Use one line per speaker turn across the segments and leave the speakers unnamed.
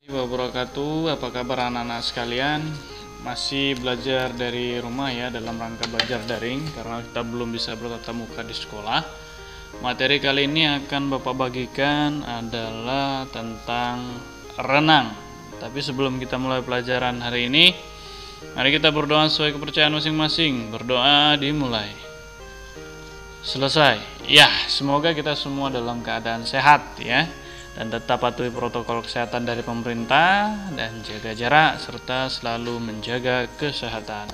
Wabarakatuh. Apa kabar anak-anak sekalian? Masih belajar dari rumah ya, dalam rangka belajar daring karena kita belum bisa bertatap muka di sekolah. Materi kali ini akan Bapak bagikan adalah tentang renang. Tapi sebelum kita mulai pelajaran hari ini, mari kita berdoa sesuai kepercayaan masing-masing. Berdoa dimulai. Selesai. Ya, semoga kita semua dalam keadaan sehat ya, dan tetap patuhi protokol kesehatan dari pemerintah dan jaga jarak serta selalu menjaga kesehatan.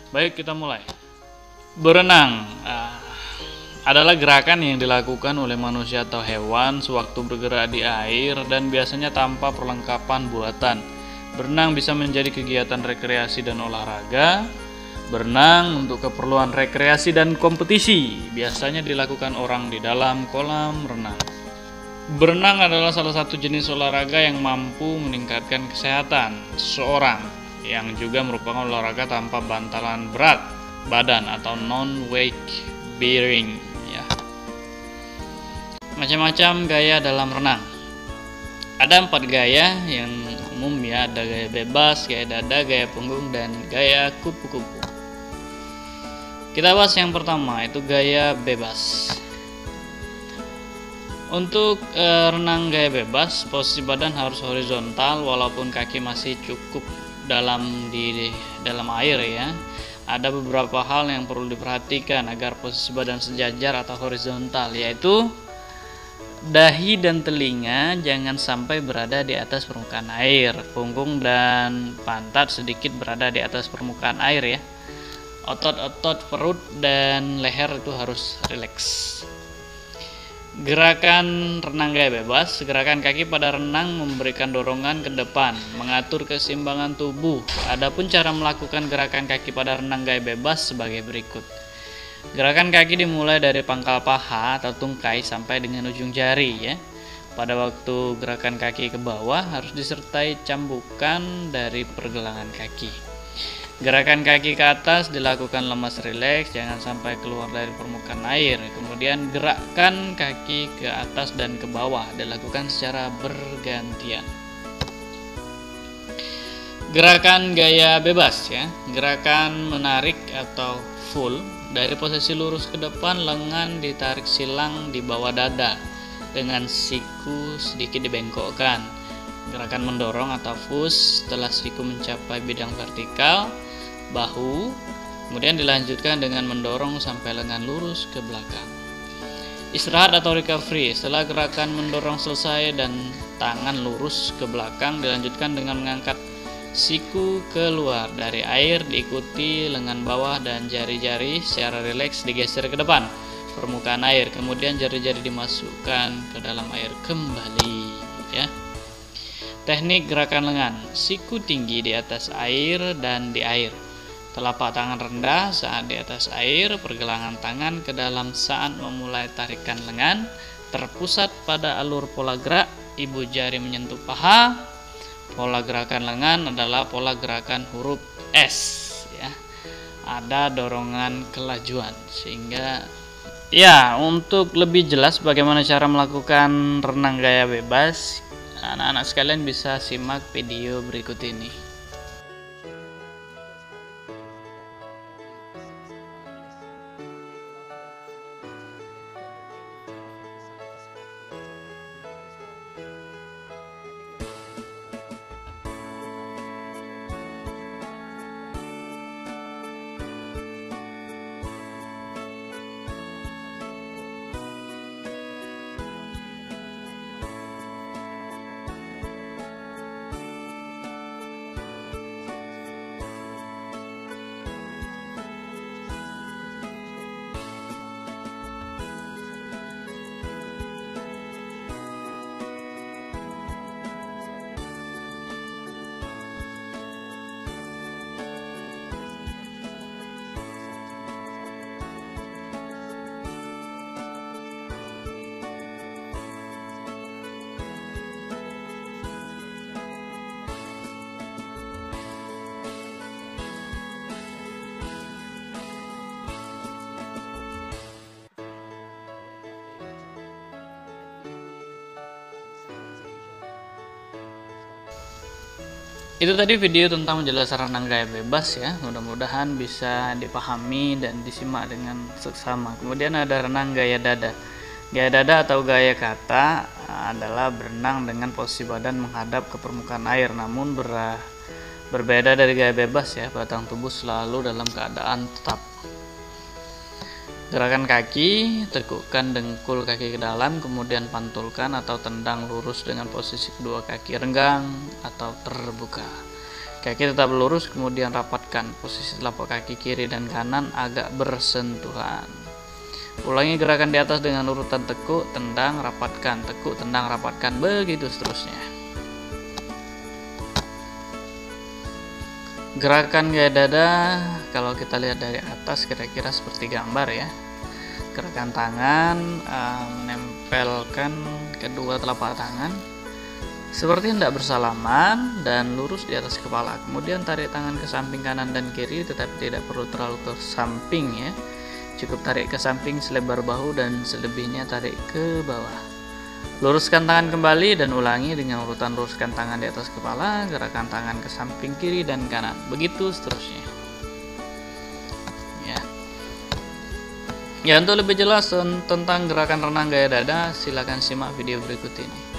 Baik, kita mulai. Berenang adalah gerakan yang dilakukan oleh manusia atau hewan sewaktu bergerak di air dan biasanya tanpa perlengkapan buatan. Berenang bisa menjadi kegiatan rekreasi dan olahraga. Berenang untuk keperluan rekreasi dan kompetisi biasanya dilakukan orang di dalam kolam renang. Berenang adalah salah satu jenis olahraga yang mampu meningkatkan kesehatan seseorang, yang juga merupakan olahraga tanpa bantalan berat badan atau non-weight bearing ya. Macam-macam gaya dalam renang. Ada 4 gaya yang umum ya, ada gaya bebas, gaya dada, gaya punggung, dan gaya kupu-kupu. Kita bahas yang pertama, itu gaya bebas. Untuk renang gaya bebas, posisi badan harus horizontal walaupun kaki masih cukup dalam air ya. Ada beberapa hal yang perlu diperhatikan agar posisi badan sejajar atau horizontal, yaitu dahi dan telinga jangan sampai berada di atas permukaan air. Punggung dan pantat sedikit berada di atas permukaan air ya. Otot-otot perut dan leher itu harus rileks. Gerakan renang gaya bebas, gerakan kaki pada renang memberikan dorongan ke depan, mengatur keseimbangan tubuh. Adapun cara melakukan gerakan kaki pada renang gaya bebas sebagai berikut. Gerakan kaki dimulai dari pangkal paha atau tungkai sampai dengan ujung jari ya. Pada waktu gerakan kaki ke bawah harus disertai cambukan dari pergelangan kaki. Gerakan kaki ke atas dilakukan lemas rileks, jangan sampai keluar dari permukaan air. Kemudian gerakkan kaki ke atas dan ke bawah dilakukan secara bergantian. Gerakan gaya bebas ya. Gerakan menarik atau full dari posisi lurus ke depan, lengan ditarik silang di bawah dada dengan siku sedikit dibengkokkan. Gerakan mendorong atau push setelah siku mencapai bidang vertikal bahu, kemudian dilanjutkan dengan mendorong sampai lengan lurus ke belakang. Istirahat atau recovery setelah gerakan mendorong selesai dan tangan lurus ke belakang, dilanjutkan dengan mengangkat siku keluar dari air, diikuti lengan bawah dan jari-jari secara rileks digeser ke depan permukaan air, kemudian jari-jari dimasukkan ke dalam air kembali ya. Teknik gerakan lengan, siku tinggi di atas air dan di air. Telapak tangan rendah saat di atas air, pergelangan tangan ke dalam saat memulai tarikan lengan, terpusat pada alur pola gerak, ibu jari menyentuh paha. Pola gerakan lengan adalah pola gerakan huruf S ya. Ada dorongan kelajuan sehingga ya, untuk lebih jelas bagaimana cara melakukan renang gaya bebas, anak-anak sekalian bisa simak video berikut ini. Itu tadi video tentang menjelaskan renang gaya bebas ya. Mudah-mudahan bisa dipahami dan disimak dengan seksama. Kemudian ada renang gaya dada. Gaya dada atau gaya kata adalah berenang dengan posisi badan menghadap ke permukaan air, namun berbeda dari gaya bebas ya. Batang tubuh selalu dalam keadaan tetap. Gerakan kaki, tekukkan dengkul kaki ke dalam, kemudian pantulkan atau tendang lurus dengan posisi kedua kaki renggang atau terbuka. Kaki tetap lurus, kemudian rapatkan posisi telapak kaki kiri dan kanan agak bersentuhan. Ulangi gerakan di atas dengan urutan tekuk, tendang, rapatkan, tekuk, tendang, rapatkan, begitu seterusnya. Gerakan gaya dada kalau kita lihat dari atas kira-kira seperti gambar ya. Gerakan tangan, menempelkan kedua telapak tangan seperti hendak bersalaman dan lurus di atas kepala. Kemudian tarik tangan ke samping kanan dan kiri, tetapi tidak perlu terlalu ke samping ya. Cukup tarik ke samping selebar bahu dan selebihnya tarik ke bawah. Luruskan tangan kembali dan ulangi dengan urutan luruskan tangan di atas kepala, gerakan tangan ke samping kiri dan kanan, begitu seterusnya. Ya, untuk lebih jelas tentang gerakan renang gaya dada, silakan simak video berikut ini.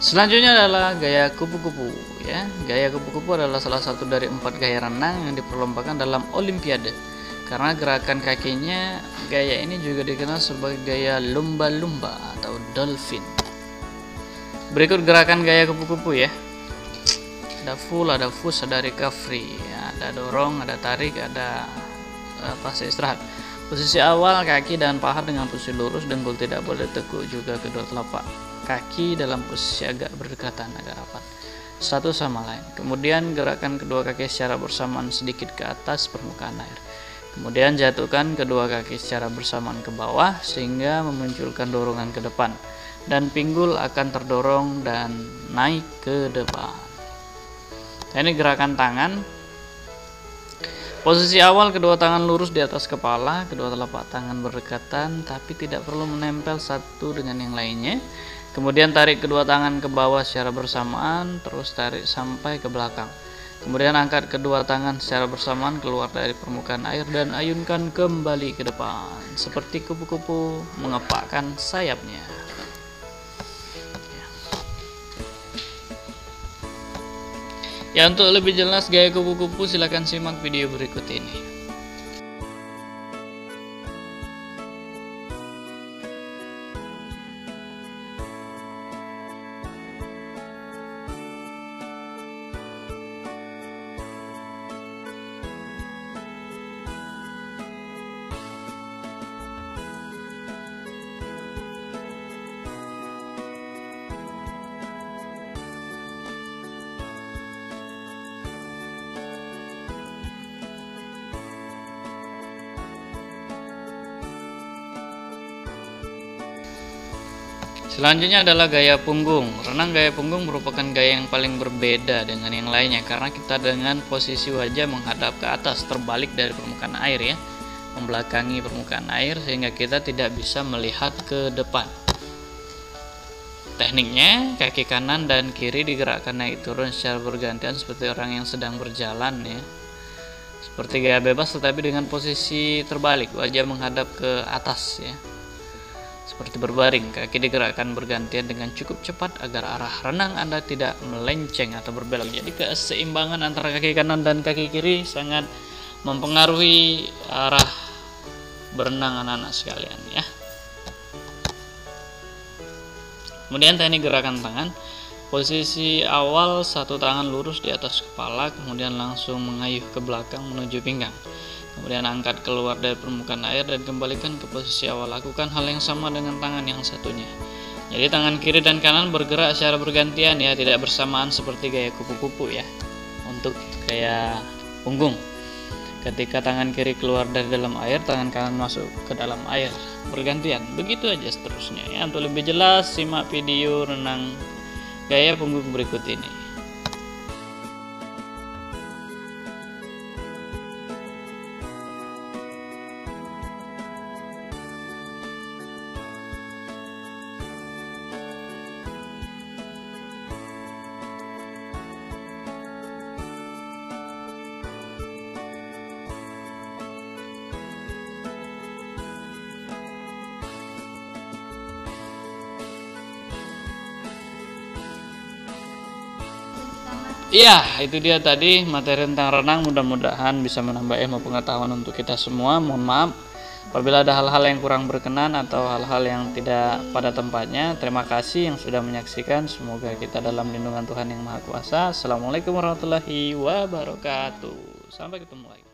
Selanjutnya adalah gaya kupu-kupu ya. Gaya kupu-kupu adalah salah satu dari 4 gaya renang yang diperlombakan dalam olimpiade. Karena gerakan kakinya, gaya ini juga dikenal sebagai gaya lumba-lumba atau dolphin. Berikut gerakan gaya kupu-kupu ya. Ada full, ada push, ada recovery ya. Ada dorong, ada tarik, ada fase istirahat. Posisi awal kaki dan paha dengan posisi lurus, dengkul tidak boleh tekuk, juga kedua telapak kaki dalam posisi agak berdekatan, agak rapat satu sama lain. Kemudian gerakan kedua kaki secara bersamaan sedikit ke atas permukaan air. Kemudian jatuhkan kedua kaki secara bersamaan ke bawah sehingga memunculkan dorongan ke depan, dan pinggul akan terdorong dan naik ke depan. Ini gerakan tangan. Posisi awal kedua tangan lurus di atas kepala, kedua telapak tangan berdekatan tapi tidak perlu menempel satu dengan yang lainnya. Kemudian tarik kedua tangan ke bawah secara bersamaan, terus tarik sampai ke belakang. Kemudian angkat kedua tangan secara bersamaan keluar dari permukaan air dan ayunkan kembali ke depan, seperti kupu-kupu mengepakkan sayapnya. Ya, untuk lebih jelas gaya kupu-kupu silakan simak video berikut ini. Selanjutnya adalah gaya punggung. Renang gaya punggung merupakan gaya yang paling berbeda dengan yang lainnya karena kita dengan posisi wajah menghadap ke atas, terbalik dari permukaan air ya, membelakangi permukaan air sehingga kita tidak bisa melihat ke depan. Tekniknya, kaki kanan dan kiri digerakkan naik turun secara bergantian seperti orang yang sedang berjalan ya. seperti gaya bebas tetapi dengan posisi terbalik, wajah menghadap ke atas ya, seperti berbaring, kaki digerakkan bergantian dengan cukup cepat agar arah renang Anda tidak melenceng atau berbelok. Jadi keseimbangan antara kaki kanan dan kaki kiri sangat mempengaruhi arah berenang anak-anak sekalian ya. Kemudian teknik gerakan tangan. Posisi awal, satu tangan lurus di atas kepala, kemudian langsung mengayuh ke belakang menuju pinggang. Kemudian angkat keluar dari permukaan air dan kembalikan ke posisi awal. Lakukan hal yang sama dengan tangan yang satunya. Jadi tangan kiri dan kanan bergerak secara bergantian ya, tidak bersamaan seperti gaya kupu-kupu ya. Untuk gaya punggung, ketika tangan kiri keluar dari dalam air, tangan kanan masuk ke dalam air, bergantian. Begitu aja seterusnya ya. Untuk lebih jelas simak video renang gaya punggung berikut ini. Iya, itu dia tadi materi tentang renang. Mudah-mudahan bisa menambah ilmu pengetahuan untuk kita semua. Mohon maaf apabila ada hal-hal yang kurang berkenan atau hal-hal yang tidak pada tempatnya. Terima kasih yang sudah menyaksikan. Semoga kita dalam lindungan Tuhan yang Maha Kuasa. Assalamualaikum warahmatullahi wabarakatuh. Sampai ketemu lagi.